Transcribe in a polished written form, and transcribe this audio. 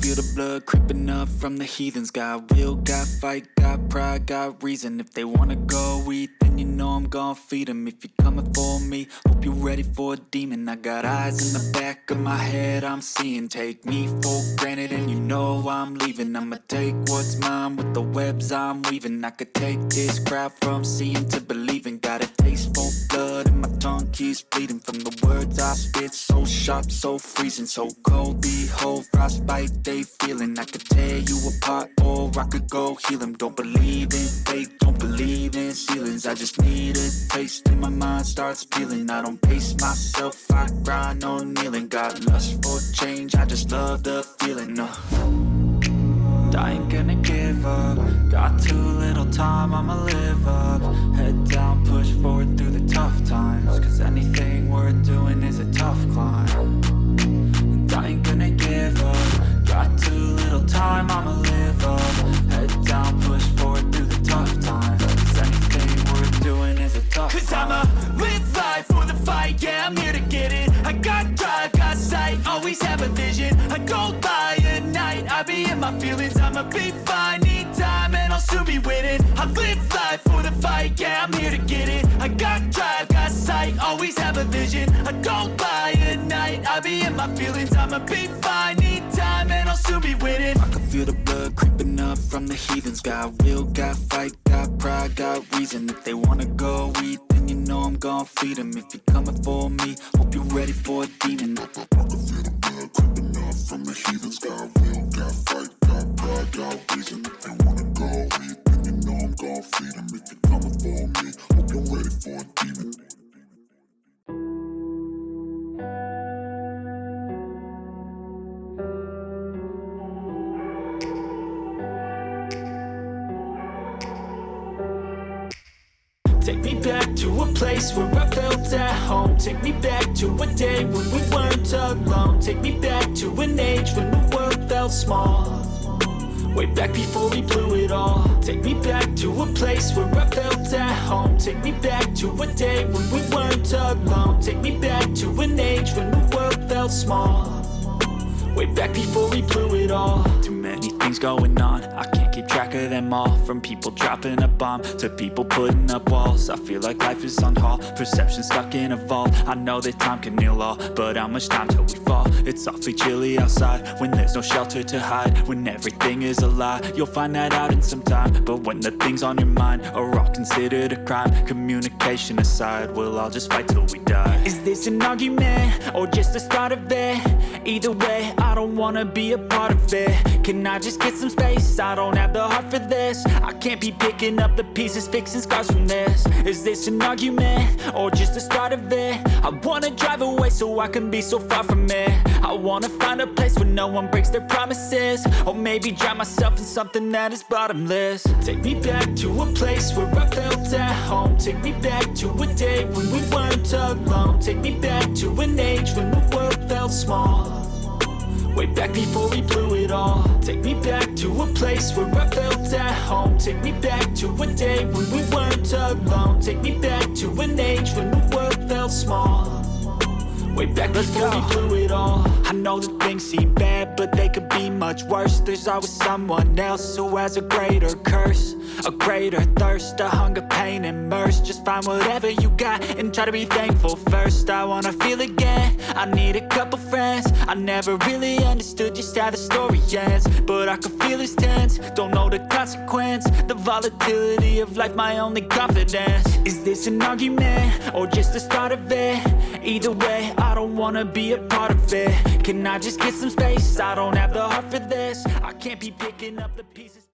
feel the blood creeping up from the heathens. Got will, got fight, got pride, got reason. If they wanna go eat, then you know I'm gon' feed them. If you're coming for me, hope you're ready for a demon. I got eyes in the back of my head, I'm seeing. Take me for granted and you know I'm leaving. I'ma take what's mine with the webs I'm weaving. I could take this crowd from seeing to believing. Got a taste for blood and my tongue keeps bleeding from the words I spit. So sharp, so freezing, so cold. Behold, frostbite they feeling. I could tear you apart or I could go heal them. Don't believe in fate, don't believe in ceilings. I just need a taste and my mind starts peeling. I don't pace myself, I grind on kneeling. Got lust for change, I just love the feeling. I ain't gonna give up. Got too little time, I'ma live up. Head down, push forward through the tough times. Cause anything worth doing is a tough climb. And I ain't gonna give up. Got too little time, I'ma live up. Head down, push forward through the tough times. Cause anything worth doing is a tough climb. Cause I'ma live life for the fight, yeah, I'm here to get it. I got drive, got sight, always have a vision. I go by at night, I be in my feelings. I'ma be fine, need time and I'll soon be winning. I live life for the fight, yeah, I'm here to get it. I got drive, got sight, always have a vision. I go by at night, I be in my feelings. I'ma be fine, need time and I'll soon be winning. I can feel the blood creeping up from the heathens. Got will, got fight, got pride, got reason. If they wanna go eat, then you know I'm gon' feed them. If you're coming for me, hope you're ready for a demon. I can feel the blood creeping up from the heathens. Got will, got fight, got pride, got reason. If they wanna go eat, then you know I'm gon' feed them. If you're coming for me, hope you're ready for a demon. Take me back to a place where I felt at home. Take me back to a day when we weren't alone. Take me back to an age when the world felt small. Way back before we blew it all. Take me back to a place where I felt at home. Take me back to a day when we weren't alone. Take me back to an age when the world felt small. Way back before we blew it all. Too many things going on, I can't keep track of them all. From people dropping a bomb to people putting up walls. I feel like life is on hold, perception stuck in a vault. I know that time can heal all, but how much time till we fall? It's awfully chilly outside, when there's no shelter to hide. When everything is a lie, you'll find that out in some time. But when the things on your mind are all considered a crime, communication aside, we'll all just fight till we die. Is this an argument, or just the start of it? Either way, I don't wanna be a part of it. Can I just get some space? I don't have the heart for this. I can't be picking up the pieces, fixing scars from this. Is this an argument, or just the start of it? I wanna drive away so I can be so far from it. I wanna find a place where no one breaks their promises. Or maybe drown myself in something that is bottomless. Take me back to a place where I felt at home. Take me back to a day when we weren't alone. Take me back to an age when the world felt small. Way back before we blew it all. Take me back to a place where I felt at home. Take me back to a day when we weren't alone. Take me back to an age when the world felt small. Way back before we blew it all. I know that things seem bad, but they could be much worse. There's always someone else who has a greater curse, a greater thirst, a hunger, pain, and mercy. Just find whatever you got and try to be thankful first. I wanna feel again, I need a couple friends. I never really understood just how the story ends, but I can feel it's tense, don't know the consequence. The volatility of life, my only confidence. Is this an argument, or just the start of it? Either way, I don't wanna be a part of it. Can I just get some space? I don't have the heart for this. I can't be picking up the pieces.